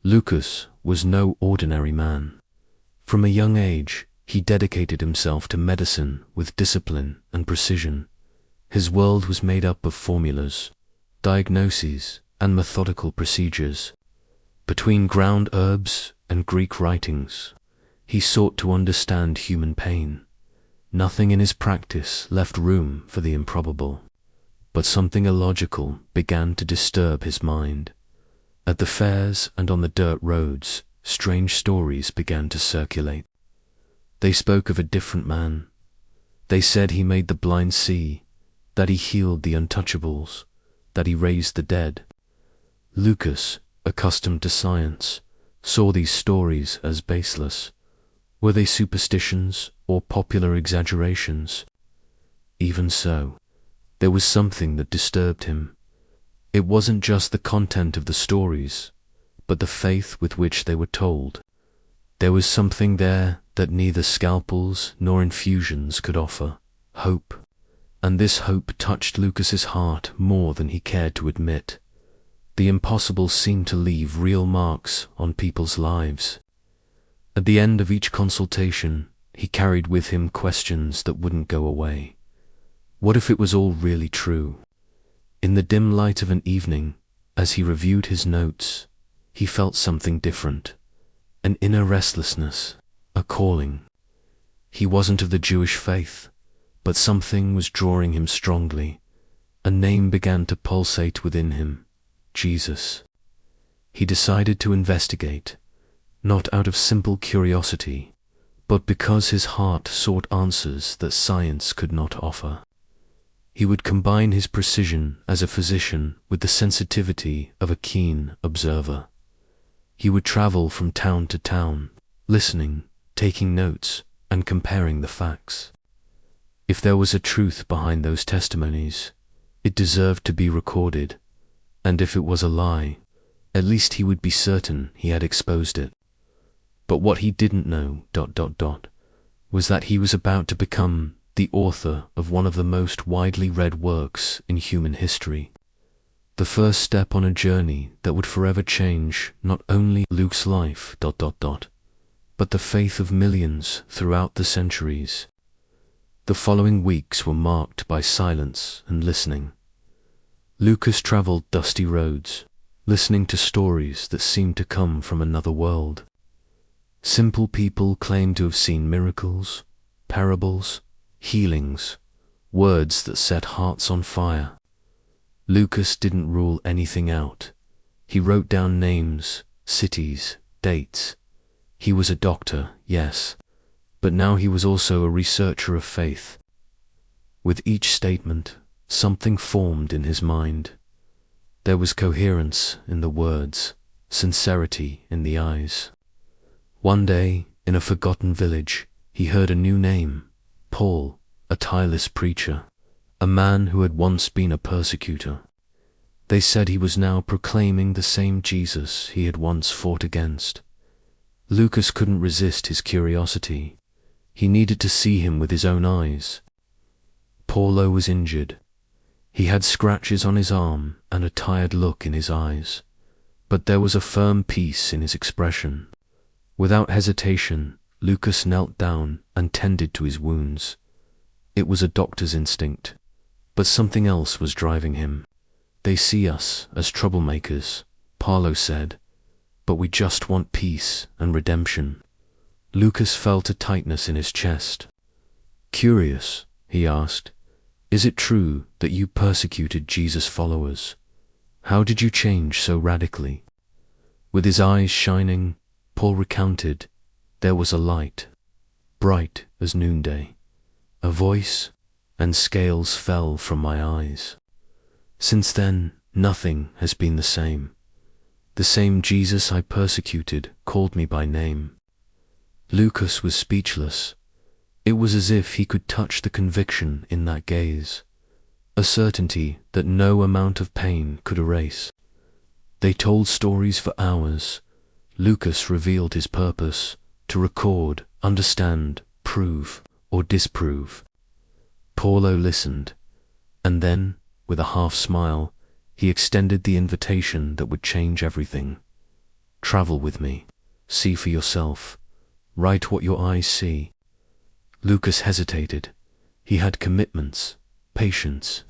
Lucas was no ordinary man. From a young age, he dedicated himself to medicine with discipline and precision. His world was made up of formulas, diagnoses, and methodical procedures. Between ground herbs and Greek writings, he sought to understand human pain. Nothing in his practice left room for the improbable, but something illogical began to disturb his mind. At the fairs and on the dirt roads, strange stories began to circulate. They spoke of a different man. They said he made the blind see, that he healed the untouchables, that he raised the dead. Lucas, accustomed to science, saw these stories as baseless. Were they superstitions or popular exaggerations? Even so, there was something that disturbed him. It wasn't just the content of the stories, but the faith with which they were told. There was something there that neither scalpels nor infusions could offer: hope. And this hope touched Lucas's heart more than he cared to admit. The impossible seemed to leave real marks on people's lives. At the end of each consultation, he carried with him questions that wouldn't go away. What if it was all really true? In the dim light of an evening, as he reviewed his notes, he felt something different. An inner restlessness, a calling. He wasn't of the Jewish faith, but something was drawing him strongly. A name began to pulsate within him: Jesus. He decided to investigate, not out of simple curiosity, but because his heart sought answers that science could not offer. He would combine his precision as a physician with the sensitivity of a keen observer. He would travel from town to town, listening, taking notes, and comparing the facts. If there was a truth behind those testimonies, it deserved to be recorded, and if it was a lie, at least he would be certain he had exposed it. But what he didn't know, was that he was about to become the author of one of the most widely read works in human history. The first step on a journey that would forever change not only Luke's life, but the faith of millions throughout the centuries. The following weeks were marked by silence and listening. Lucas traveled dusty roads, listening to stories that seemed to come from another world. Simple people claimed to have seen miracles, parables, healings, words that set hearts on fire. Lucas didn't rule anything out. He wrote down names, cities, dates. He was a doctor, yes, but now he was also a researcher of faith. With each statement, something formed in his mind. There was coherence in the words, sincerity in the eyes. One day, in a forgotten village, he heard a new name: Paul, a tireless preacher, a man who had once been a persecutor. They said he was now proclaiming the same Jesus he had once fought against. Lucas couldn't resist his curiosity. He needed to see him with his own eyes. Paulo was injured. He had scratches on his arm and a tired look in his eyes, but there was a firm peace in his expression. Without hesitation, Lucas knelt down and tended to his wounds. It was a doctor's instinct, but something else was driving him. They see us as troublemakers, Paulo said, but we just want peace and redemption. Lucas felt a tightness in his chest. Curious, he asked, is it true that you persecuted Jesus' followers? How did you change so radically? With his eyes shining, Paul recounted, there was a light, bright as noonday, a voice, and scales fell from my eyes. Since then, nothing has been the same. The same Jesus I persecuted called me by name. Lucas was speechless. It was as if he could touch the conviction in that gaze, a certainty that no amount of pain could erase. They told stories for hours. Lucas revealed his purpose: to record, understand, prove, or disprove. Paulo listened, and then, with a half smile, he extended the invitation that would change everything. Travel with me. See for yourself. Write what your eyes see. Lucas hesitated. He had commitments, patience,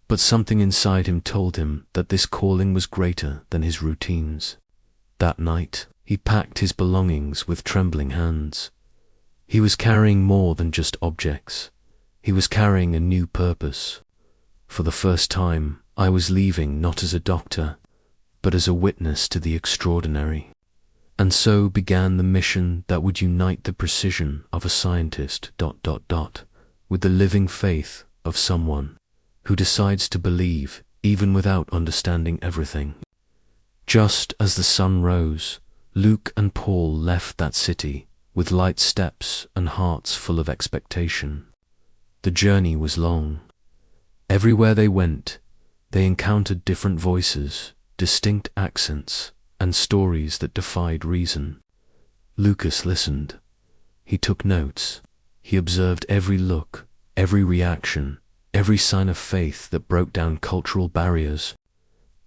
but something inside him told him that this calling was greater than his routines. That night, he packed his belongings with trembling hands. He was carrying more than just objects. He was carrying a new purpose. For the first time, I was leaving not as a doctor, but as a witness to the extraordinary. And so began the mission that would unite the precision of a scientist ... with the living faith of someone who decides to believe even without understanding everything. Just as the sun rose, Luke and Paul left that city with light steps and hearts full of expectation. The journey was long. Everywhere they went, they encountered different voices, distinct accents, and stories that defied reason. Lucas listened. He took notes. He observed every look, every reaction, every sign of faith that broke down cultural barriers.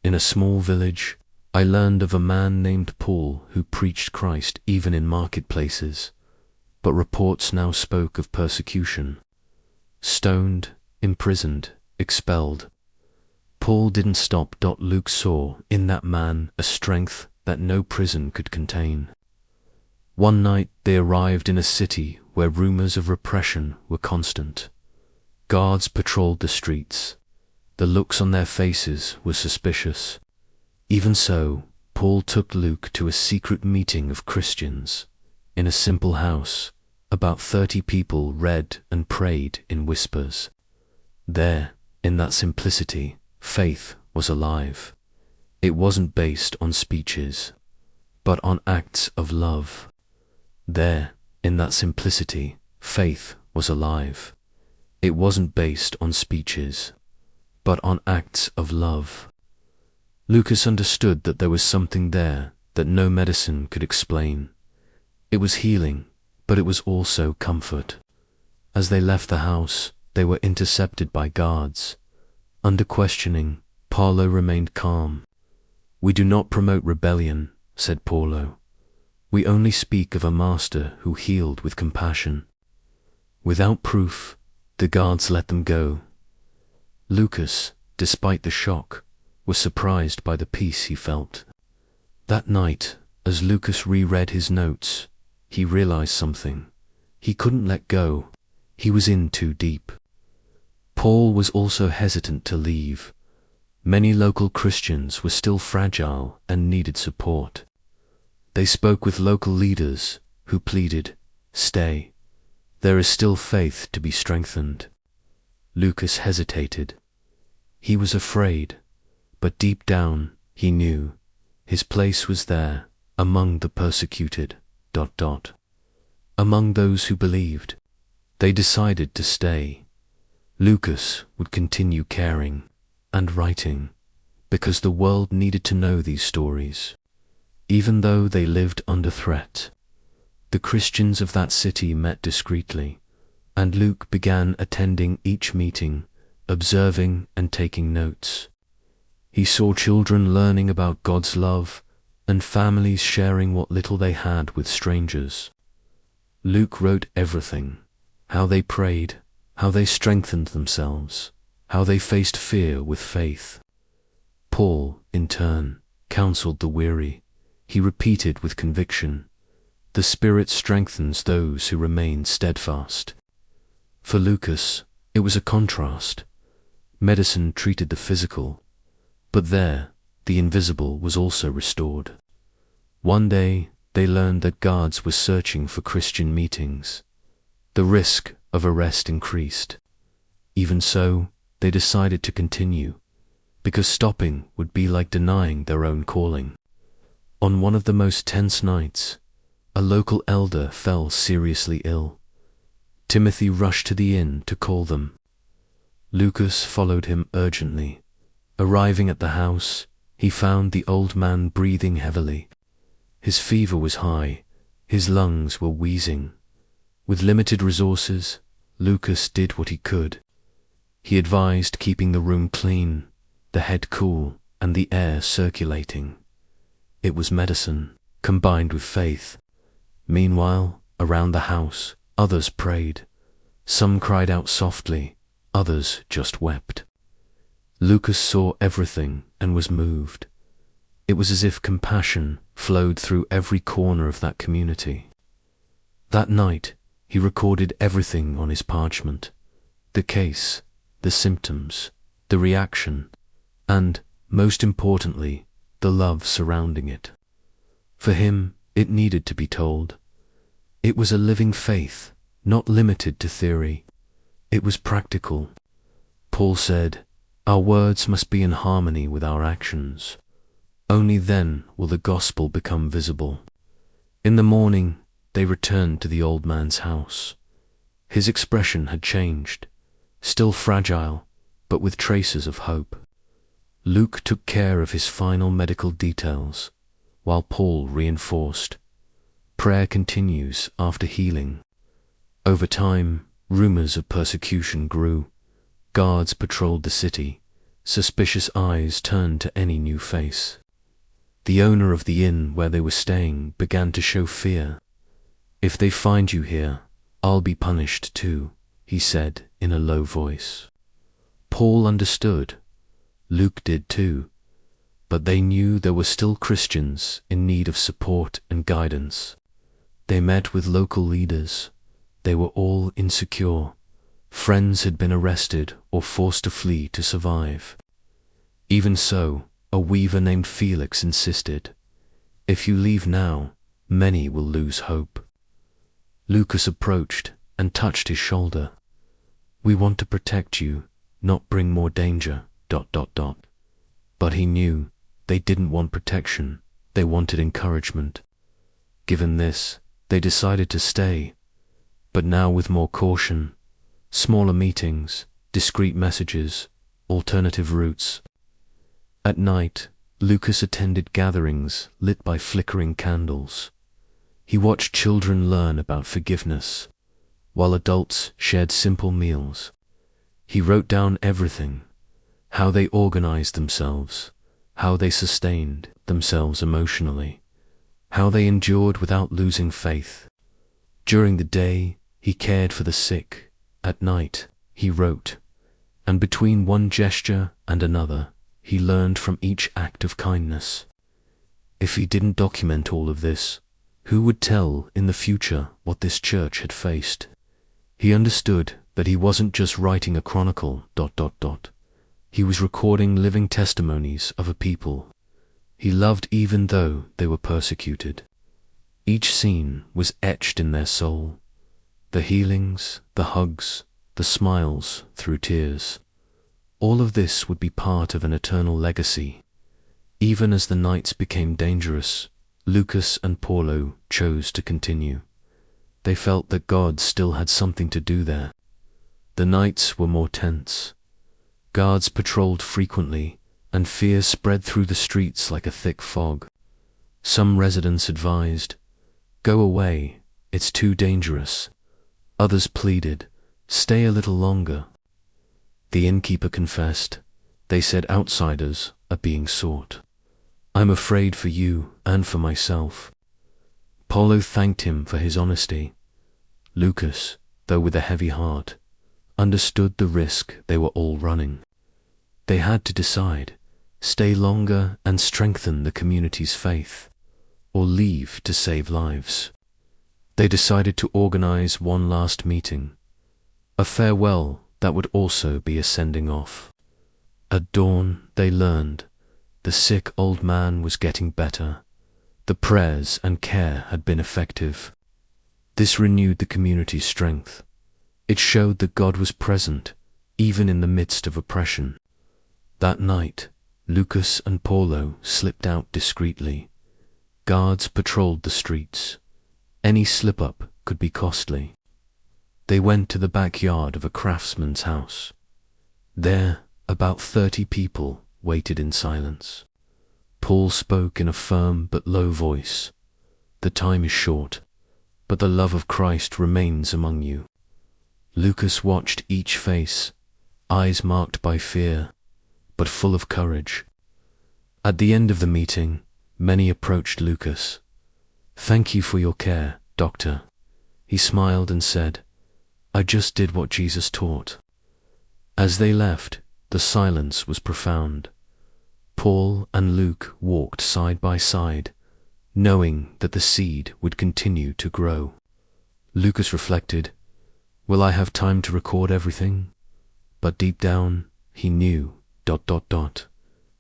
In a small village, I learned of a man named Paul who preached Christ even in marketplaces, but reports now spoke of persecution. Stoned, imprisoned, expelled. Paul didn't stop. Luke saw in that man a strength that no prison could contain. One night they arrived in a city where rumors of repression were constant. Guards patrolled the streets. The looks on their faces were suspicious. Even so, Paul took Luke to a secret meeting of Christians. In a simple house, about 30 people read and prayed in whispers. There, in that simplicity, faith was alive. It wasn't based on speeches, but on acts of love. There, in that simplicity, faith was alive. It wasn't based on speeches, but on acts of love. Lucas understood that there was something there that no medicine could explain. It was healing, but it was also comfort. As they left the house, they were intercepted by guards. Under questioning, Paulo remained calm. "We do not promote rebellion," said Paulo. "We only speak of a master who healed with compassion." Without proof, the guards let them go. Lucas, despite the shock, was surprised by the peace he felt. That night, as Lucas reread his notes, he realized something. He couldn't let go. He was in too deep. Paul was also hesitant to leave. Many local Christians were still fragile and needed support. They spoke with local leaders who pleaded, "Stay. There is still faith to be strengthened." Lucas hesitated. He was afraid, but deep down he knew his place was there among the persecuted ... among those who believed. They decided to stay. Lucas would continue caring and writing because the world needed to know these stories. Even though they lived under threat, the Christians of that city met discreetly, and Luke began attending each meeting, observing and taking notes. He saw children learning about God's love and families sharing what little they had with strangers. Luke wrote everything: how they prayed, how they strengthened themselves, how they faced fear with faith. Paul, in turn, counseled the weary. He repeated with conviction, "The Spirit strengthens those who remain steadfast." For Lucas, it was a contrast. Medicine treated the physical, but there, the invisible was also restored. One day, they learned that guards were searching for Christian meetings. The risk of arrest increased. Even so, they decided to continue, because stopping would be like denying their own calling. On one of the most tense nights, a local elder fell seriously ill. Timothy rushed to the inn to call them. Lucas followed him urgently. Arriving at the house, he found the old man breathing heavily. His fever was high, his lungs were wheezing. With limited resources, Lucas did what he could. He advised keeping the room clean, the head cool, and the air circulating. It was medicine. combined with faith. Meanwhile, around the house, others prayed. Some cried out softly, others just wept. Lucas saw everything and was moved. It was as if compassion flowed through every corner of that community. That night, he recorded everything on his parchment: the case, the symptoms, the reaction, and, most importantly, the love surrounding it. For him, it needed to be told. It was a living faith, not limited to theory. It was practical. Paul said, "Our words must be in harmony with our actions. Only then will the gospel become visible." In the morning, they returned to the old man's house. His expression had changed, still fragile, but with traces of hope. Luke took care of his final medical details, while Paul reinforced. Prayer continues after healing. Over time, rumors of persecution grew. Guards patrolled the city. Suspicious eyes turned to any new face. The owner of the inn where they were staying began to show fear. "If they find you here, I'll be punished too," he said in a low voice. Paul understood. Luke did too. But they knew there were still Christians in need of support and guidance. They met with local leaders. They were all insecure. Friends had been arrested or forced to flee to survive. Even so, a weaver named Felix insisted, "If you leave now, many will lose hope." Lucas approached and touched his shoulder. "We want to protect you, not bring more danger, ... But he knew they didn't want protection, they wanted encouragement. Given this, they decided to stay, but now with more caution. Smaller meetings, discreet messages, alternative routes. At night, Lucas attended gatherings lit by flickering candles. He watched children learn about forgiveness, while adults shared simple meals. He wrote down everything: how they organized themselves, how they sustained themselves emotionally, how they endured without losing faith. During the day, he cared for the sick. At night, he wrote, and between one gesture and another, he learned from each act of kindness. If he didn't document all of this, who would tell in the future what this church had faced? He understood that he wasn't just writing a chronicle, ... He was recording living testimonies of a people he loved even though they were persecuted. Each scene was etched in their soul. The healings, the hugs, the smiles through tears. All of this would be part of an eternal legacy. Even as the nights became dangerous, Lucas and Paulo chose to continue. They felt that God still had something to do there. The nights were more tense. Guards patrolled frequently, and fear spread through the streets like a thick fog. Some residents advised, "Go away, it's too dangerous." Others pleaded, "Stay a little longer." The innkeeper confessed, "They said outsiders are being sought. I'm afraid for you and for myself." Paulo thanked him for his honesty. Lucas, though with a heavy heart, understood the risk they were all running. They had to decide: stay longer and strengthen the community's faith, or leave to save lives. They decided to organize one last meeting, a farewell that would also be a sending off. At dawn, they learned the sick old man was getting better. The prayers and care had been effective. This renewed the community's strength. It showed that God was present, even in the midst of oppression. That night, Lucas and Paulo slipped out discreetly. Guards patrolled the streets. Any slip-up could be costly. They went to the backyard of a craftsman's house. There, about 30 people waited in silence. Paul spoke in a firm but low voice. "The time is short, but the love of Christ remains among you." Lucas watched each face, eyes marked by fear, but full of courage. At the end of the meeting, many approached Lucas. "Thank you for your care, Doctor." He smiled and said, "I just did what Jesus taught." As they left, the silence was profound. Paul and Luke walked side by side, knowing that the seed would continue to grow. Lucas reflected, "Will I have time to record everything?" But deep down, he knew, ...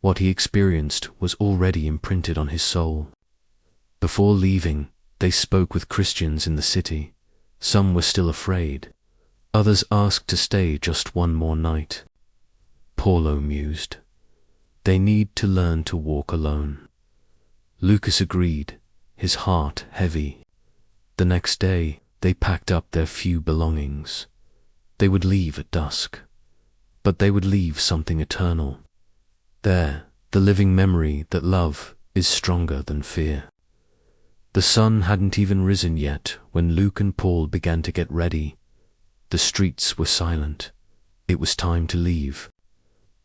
what he experienced was already imprinted on his soul. Before leaving, they spoke with Christians in the city. Some were still afraid. Others asked to stay just one more night. Paulo mused, "They need to learn to walk alone." Lucas agreed, his heart heavy. The next day, they packed up their few belongings. They would leave at dusk. But they would leave something eternal. There, the living memory that love is stronger than fear. The sun hadn't even risen yet when Luke and Paul began to get ready. The streets were silent. It was time to leave.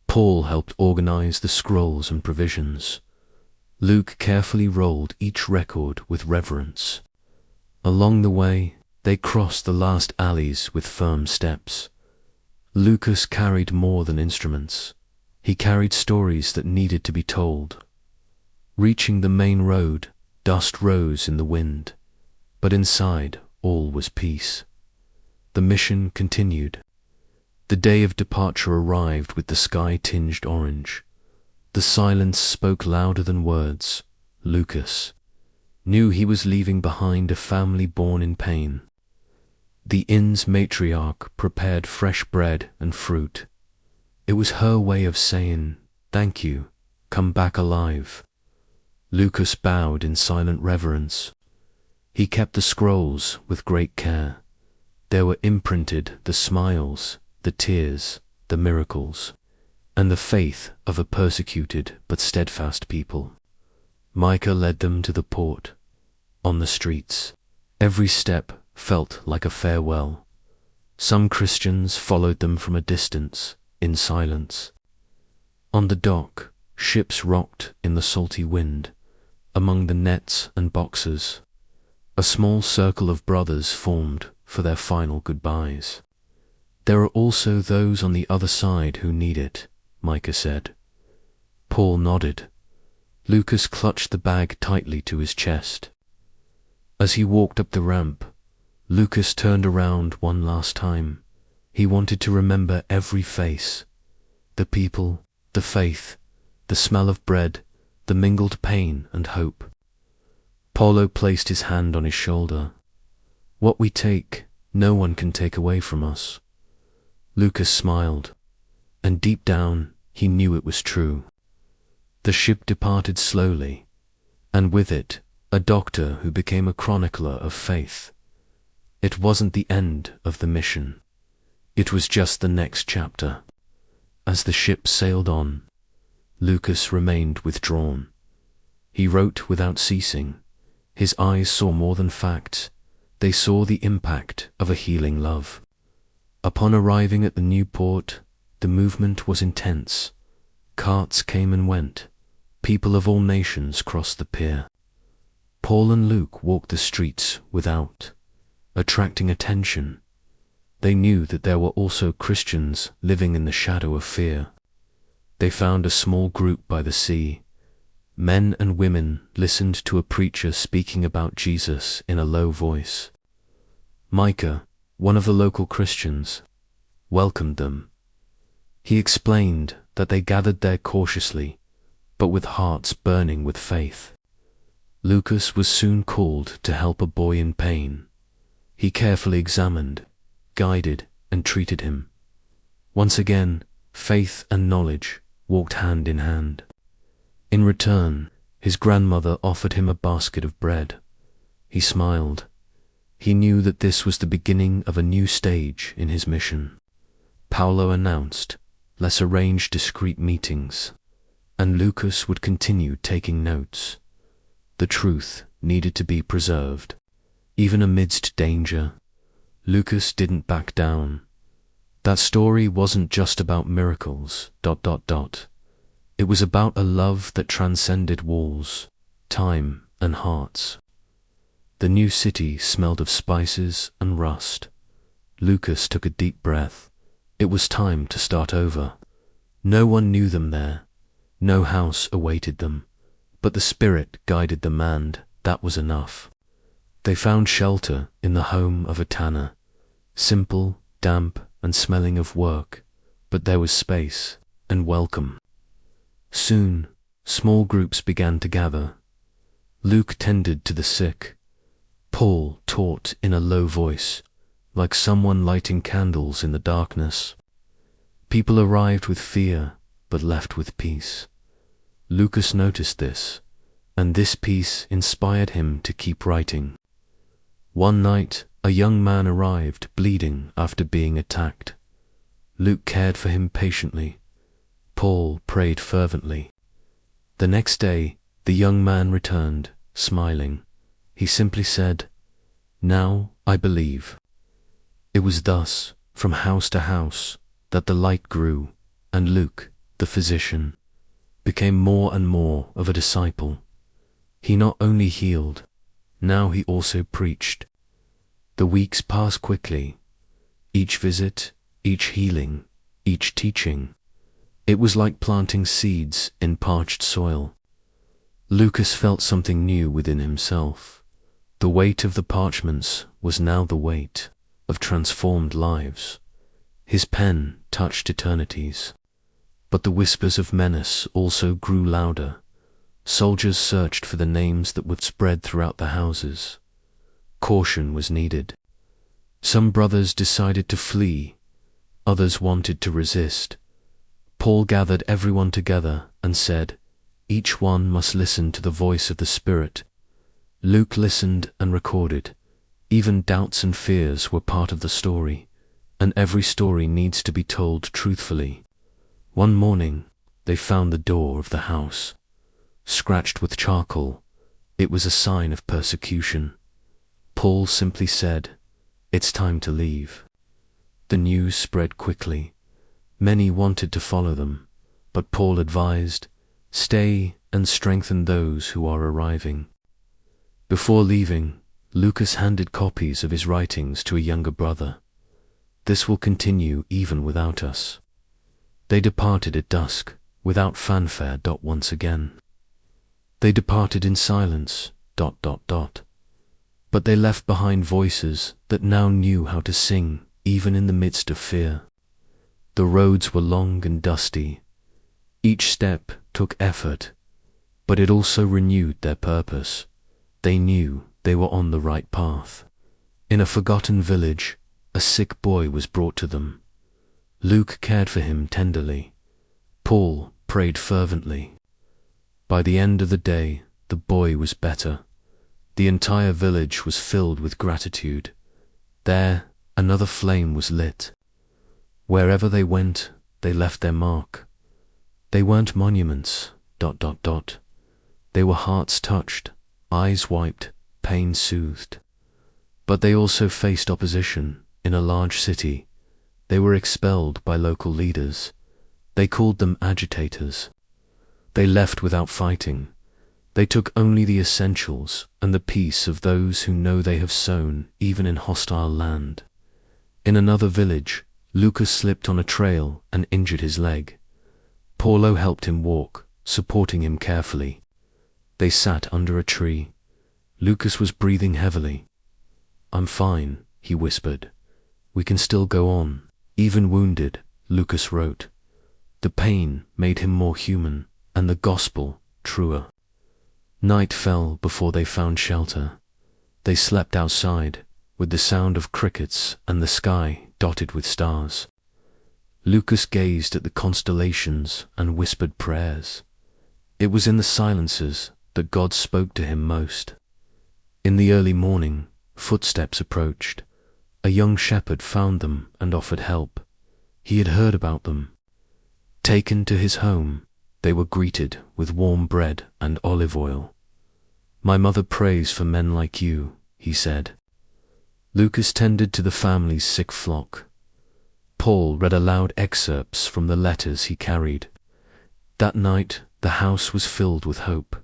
Paul helped organize the scrolls and provisions. Luke carefully rolled each record with reverence. Along the way, they crossed the last alleys with firm steps. Lucas carried more than instruments. He carried stories that needed to be told. Reaching the main road, dust rose in the wind, but inside all was peace. The mission continued. The day of departure arrived with the sky tinged orange. The silence spoke louder than words. Lucas knew he was leaving behind a family born in pain. The inn's matriarch prepared fresh bread and fruit. It was her way of saying, "Thank you, come back alive." Lucas bowed in silent reverence. He kept the scrolls with great care. There were imprinted the smiles, the tears, the miracles, and the faith of a persecuted but steadfast people. Micah led them to the port. On the streets, every step felt like a farewell. Some Christians followed them from a distance, in silence. On the dock, ships rocked in the salty wind, among the nets and boxes. A small circle of brothers formed for their final goodbyes. "There are also those on the other side who need it," Micah said. Paul nodded. Lucas clutched the bag tightly to his chest. As he walked up the ramp, Lucas turned around one last time. He wanted to remember every face, the people, the faith, the smell of bread, the mingled pain and hope. Paulo placed his hand on his shoulder. "What we take, no one can take away from us." Lucas smiled, and deep down he knew it was true. The ship departed slowly, and with it, a doctor who became a chronicler of faith. It wasn't the end of the mission. It was just the next chapter. As the ship sailed on, Lucas remained withdrawn. He wrote without ceasing. His eyes saw more than facts. They saw the impact of a healing love. Upon arriving at the new port, the movement was intense. Carts came and went. People of all nations crossed the pier. Paul and Luke walked the streets without, attracting attention. They knew that there were also Christians living in the shadow of fear. They found a small group by the sea. Men and women listened to a preacher speaking about Jesus in a low voice. Micah, one of the local Christians, welcomed them. He explained that they gathered there cautiously, but with hearts burning with faith. Lucas was soon called to help a boy in pain. He carefully examined, guided, and treated him. Once again, faith and knowledge walked hand in hand. In return, his grandmother offered him a basket of bread. He smiled. He knew that this was the beginning of a new stage in his mission. Paulo announced, "Let's arrange discreet meetings," and Lucas would continue taking notes. The truth needed to be preserved. Even amidst danger, Lucas didn't back down. That story wasn't just about miracles, ... It was about a love that transcended walls, time, and hearts. The new city smelled of spices and rust. Lucas took a deep breath. It was time to start over. No one knew them there. No house awaited them. But the Spirit guided them, and that was enough. They found shelter in the home of a tanner. Simple, damp, and smelling of work, but there was space and welcome. Soon, small groups began to gather. Luke tended to the sick. Paul taught in a low voice, like someone lighting candles in the darkness. People arrived with fear, but left with peace. Lucas noticed this, and this peace inspired him to keep writing. One night, a young man arrived bleeding after being attacked. Luke cared for him patiently. Paul prayed fervently. The next day, the young man returned, smiling. He simply said, "Now I believe." It was thus, from house to house, that the light grew, and Luke, the physician, became more and more of a disciple. He not only healed, now he also preached. The weeks passed quickly. Each visit, each healing, each teaching. It was like planting seeds in parched soil. Lucas felt something new within himself. The weight of the parchments was now the weight of transformed lives. His pen touched eternities. But the whispers of menace also grew louder. Soldiers searched for the names that would spread throughout the houses. Caution was needed. Some brothers decided to flee. Others wanted to resist. Paul gathered everyone together and said, "Each one must listen to the voice of the Spirit." Luke listened and recorded. Even doubts and fears were part of the story, and every story needs to be told truthfully. One morning, they found the door of the house scratched with charcoal. It was a sign of persecution. Paul simply said, "It's time to leave." The news spread quickly. Many wanted to follow them, but Paul advised, "Stay and strengthen those who are arriving." Before leaving, Lucas handed copies of his writings to a younger brother. "This will continue even without us." They departed at dusk, without fanfare. Once again. They departed in silence. But they left behind voices that now knew how to sing, even in the midst of fear. The roads were long and dusty. Each step took effort, but it also renewed their purpose. They knew they were on the right path. In a forgotten village, a sick boy was brought to them. Luke cared for him tenderly. Paul prayed fervently. By the end of the day, the boy was better. The entire village was filled with gratitude. There, another flame was lit. Wherever they went, they left their mark. They weren't monuments. They were hearts touched, eyes wiped, pain soothed. But they also faced opposition in a large city. They were expelled by local leaders. They called them agitators. They left without fighting. They took only the essentials and the peace of those who know they have sown even in hostile land. In another village, Lucas slipped on a trail and injured his leg. Paulo helped him walk, supporting him carefully. They sat under a tree. Lucas was breathing heavily. "I'm fine," he whispered. "We can still go on." Even wounded, Lucas wrote. The pain made him more human, and the gospel truer. Night fell before they found shelter. They slept outside, with the sound of crickets and the sky dotted with stars. Lucas gazed at the constellations and whispered prayers. It was in the silences that God spoke to him most. In the early morning, footsteps approached. A young shepherd found them and offered help. He had heard about them. Taken to his home, they were greeted with warm bread and olive oil. "My mother prays for men like you," he said. Lucas tended to the family's sick flock. Paul read aloud excerpts from the letters he carried. That night, the house was filled with hope.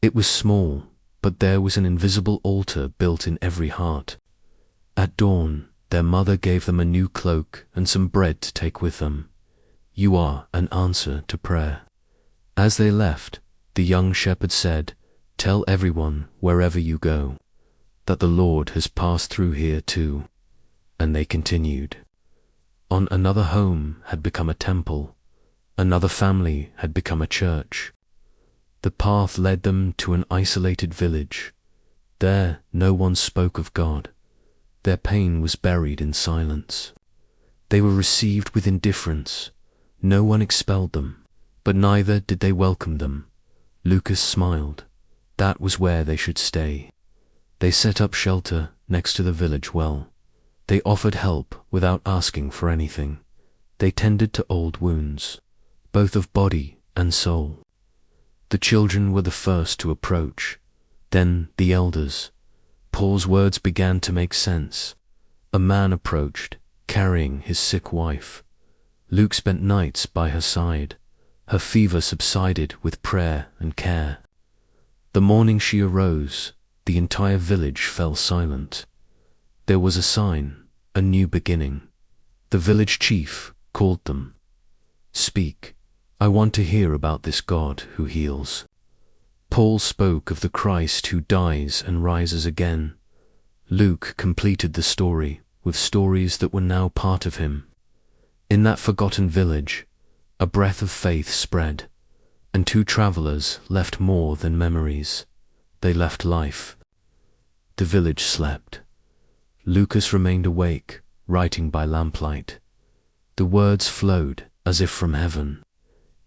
It was small, but there was an invisible altar built in every heart. At dawn, their mother gave them a new cloak and some bread to take with them. You are an answer to prayer. As they left, the young shepherd said, "Tell everyone wherever you go, that the Lord has passed through here too." And they continued. On another home had become a temple. Another family had become a church. The path led them to an isolated village. There no one spoke of God. Their pain was buried in silence. They were received with indifference. No one expelled them, but neither did they welcome them. Lucas smiled. That was where they should stay. They set up shelter next to the village well. They offered help without asking for anything. They tended to old wounds, both of body and soul. The children were the first to approach, then the elders. Paul's words began to make sense. A man approached, carrying his sick wife. Luke spent nights by her side. Her fever subsided with prayer and care. The morning she arose, the entire village fell silent. There was a sign, a new beginning. The village chief called them. "Speak. I want to hear about this God who heals." Paul spoke of the Christ who dies and rises again. Luke completed the story with stories that were now part of him. In that forgotten village, a breath of faith spread, and two travelers left more than memories. They left life. The village slept. Lucas remained awake, writing by lamplight. The words flowed as if from heaven.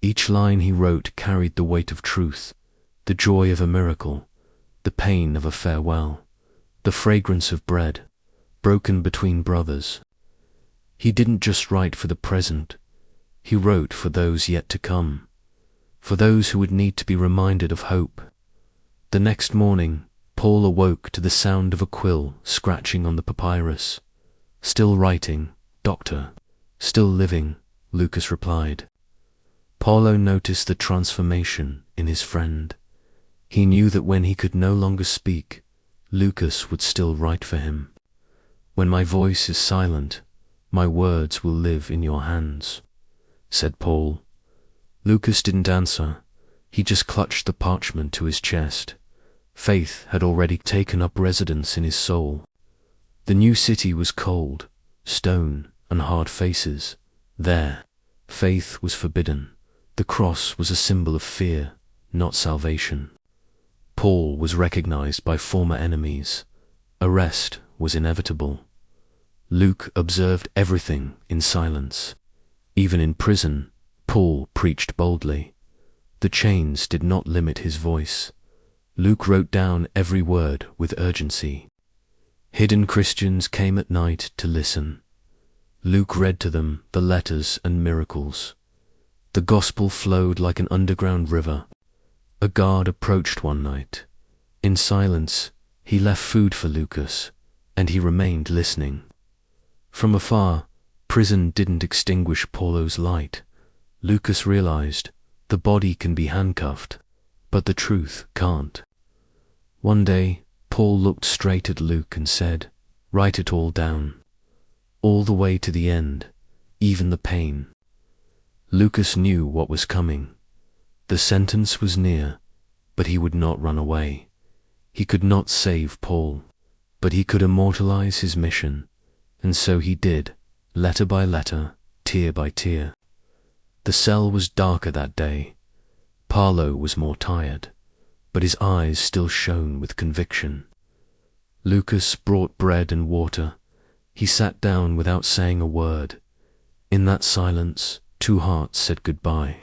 Each line he wrote carried the weight of truth, the joy of a miracle, the pain of a farewell, the fragrance of bread, broken between brothers. He didn't just write for the present, he wrote for those yet to come, for those who would need to be reminded of hope. The next morning, Paul awoke to the sound of a quill scratching on the papyrus. "Still writing, Doctor. Still living," Lucas replied. Paulo noticed the transformation in his friend. He knew that when he could no longer speak, Lucas would still write for him. "When my voice is silent, my words will live in your hands," said Paul. Lucas didn't answer. He just clutched the parchment to his chest. Faith had already taken up residence in his soul. The new city was cold, stone and hard faces. There, faith was forbidden. The cross was a symbol of fear, not salvation. Paul was recognized by former enemies. Arrest was inevitable. Luke observed everything in silence. Even in prison, Paul preached boldly. The chains did not limit his voice. Luke wrote down every word with urgency. Hidden Christians came at night to listen. Luke read to them the letters and miracles. The gospel flowed like an underground river. A guard approached one night. In silence, he left food for Lucas, and he remained listening. From afar, prison didn't extinguish Paulo's light. Lucas realized the body can be handcuffed, but the truth can't. One day, Paul looked straight at Luke and said, "Write it all down. All the way to the end, even the pain." Lucas knew what was coming. The sentence was near, but he would not run away. He could not save Paul, but he could immortalize his mission, and so he did, letter by letter, tear by tear. The cell was darker that day. Paulo was more tired, but his eyes still shone with conviction. Lucas brought bread and water. He sat down without saying a word. In that silence, two hearts said goodbye.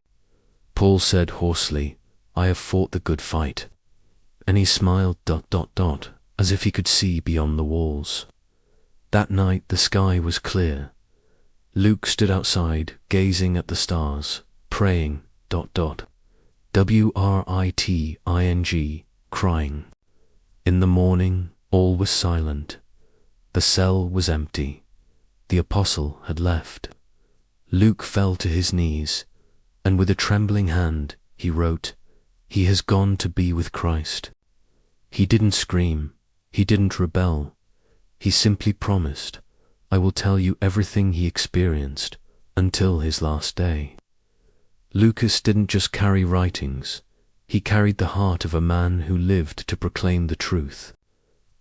Paul said hoarsely, "I have fought the good fight." And he smiled ... as if he could see beyond the walls. That night the sky was clear. Luke stood outside, gazing at the stars, praying ... WRITING, crying. In the morning, all was silent. The cell was empty. The apostle had left. Luke fell to his knees, and with a trembling hand, he wrote, "He has gone to be with Christ." He didn't scream, he didn't rebel, he simply promised, I will tell you everything he experienced until his last day. Lucas didn't just carry writings, he carried the heart of a man who lived to proclaim the truth.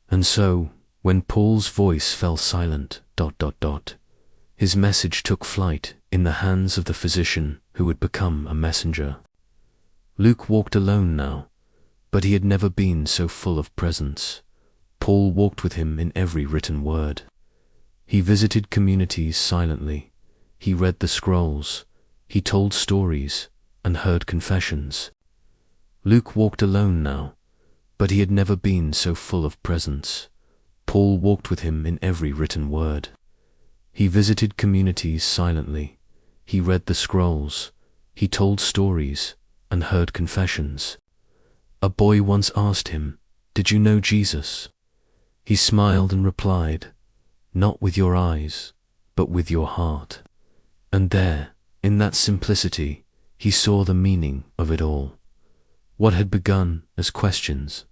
And so, when Paul's voice fell silent, his message took flight in the hands of the physician who would become a messenger. Luke walked alone now, but he had never been so full of presence. Paul walked with him in every written word. He visited communities silently, he read the scrolls, he told stories and heard confessions. Luke walked alone now, but he had never been so full of presence. Paul walked with him in every written word. He visited communities silently, he read the scrolls, he told stories and heard confessions. A boy once asked him, "Did you know Jesus?" He smiled and replied, "Not with your eyes, but with your heart." And there, in that simplicity, he saw the meaning of it all. What had begun as questions,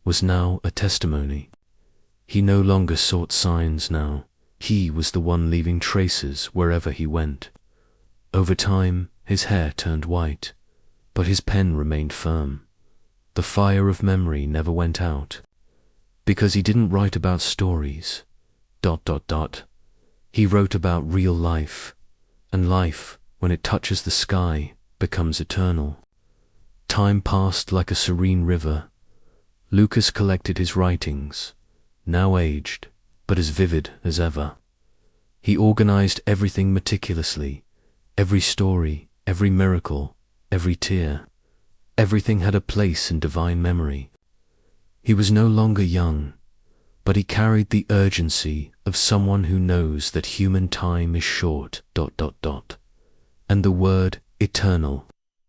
was now a testimony. He no longer sought signs now. He was the one leaving traces wherever he went. Over time, his hair turned white, but his pen remained firm. The fire of memory never went out, because he didn't write about stories, He wrote about real life, and life, when it touches the sky, becomes eternal. Time passed like a serene river. Lucas collected his writings, now aged, but as vivid as ever. He organized everything meticulously, every story, every miracle, every tear. Everything had a place in divine memory. He was no longer young, but he carried the urgency of someone who knows that human time is short, and the word eternal.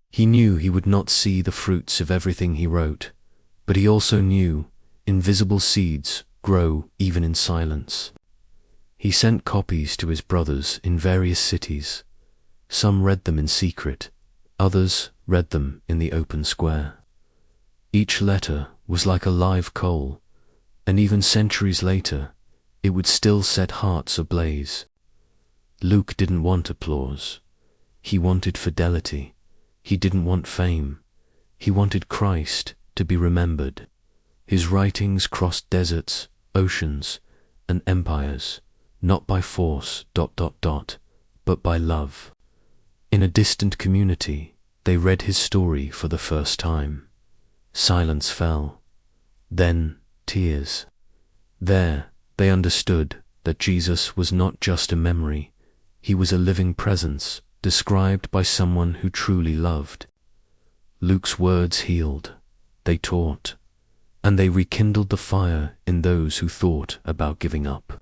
He knew he would not see the fruits of everything he wrote, but he also knew invisible seeds grow even in silence. He sent copies to his brothers in various cities. Some read them in secret, others read them in the open square. Each letter was like a live coal, and even centuries later, it would still set hearts ablaze. Luke didn't want applause. He wanted fidelity. He didn't want fame. He wanted Christ to be remembered. His writings crossed deserts, oceans, and empires, not by force, but by love. In a distant community, they read his story for the first time. Silence fell. Then tears. There, they understood that Jesus was not just a memory. He was a living presence, described by someone who truly loved. Luke's words healed. They taught. And they rekindled the fire in those who thought about giving up.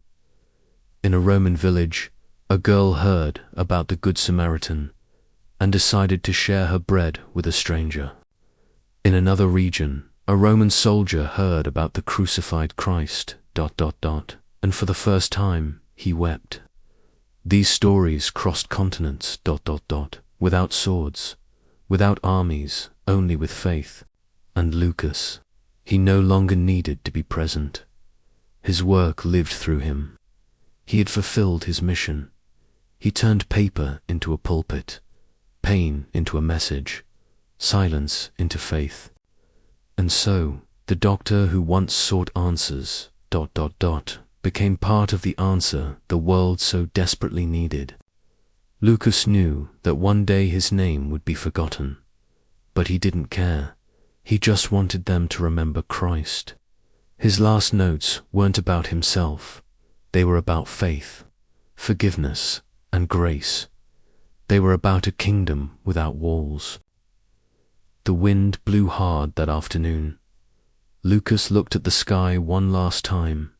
In a Roman village, a girl heard about the Good Samaritan and decided to share her bread with a stranger. In another region, a Roman soldier heard about the crucified Christ, and for the first time he wept. These stories crossed continents, without swords, without armies, only with faith. And Lucas, he no longer needed to be present. His work lived through him. He had fulfilled his mission. He turned paper into a pulpit, pain into a message, silence into faith. And so, the doctor who once sought answers, became part of the answer the world so desperately needed. Lucas knew that one day his name would be forgotten, but he didn't care. He just wanted them to remember Christ. His last notes weren't about himself. They were about faith, forgiveness, and grace. They were about a kingdom without walls. The wind blew hard that afternoon. Lucas looked at the sky one last time,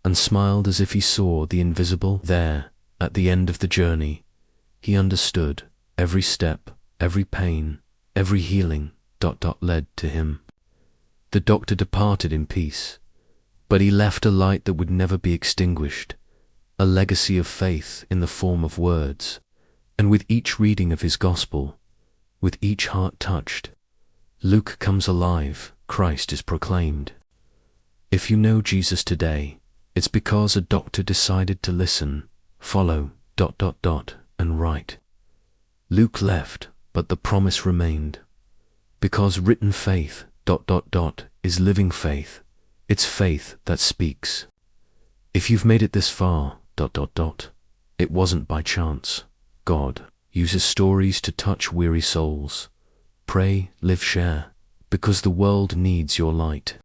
and smiled as if he saw the invisible there at the end of the journey. He understood every step, every pain, every healing, led to him. The doctor departed in peace, but he left a light that would never be extinguished, a legacy of faith in the form of words. And with each reading of his gospel, with each heart touched, Luke comes alive, Christ is proclaimed. If you know Jesus today, it's because a doctor decided to listen, follow, and write. Luke left, but the promise remained. Because written faith, is living faith. It's faith that speaks. If you've made it this far, it wasn't by chance. God uses stories to touch weary souls. Pray, live, share, because the world needs your light.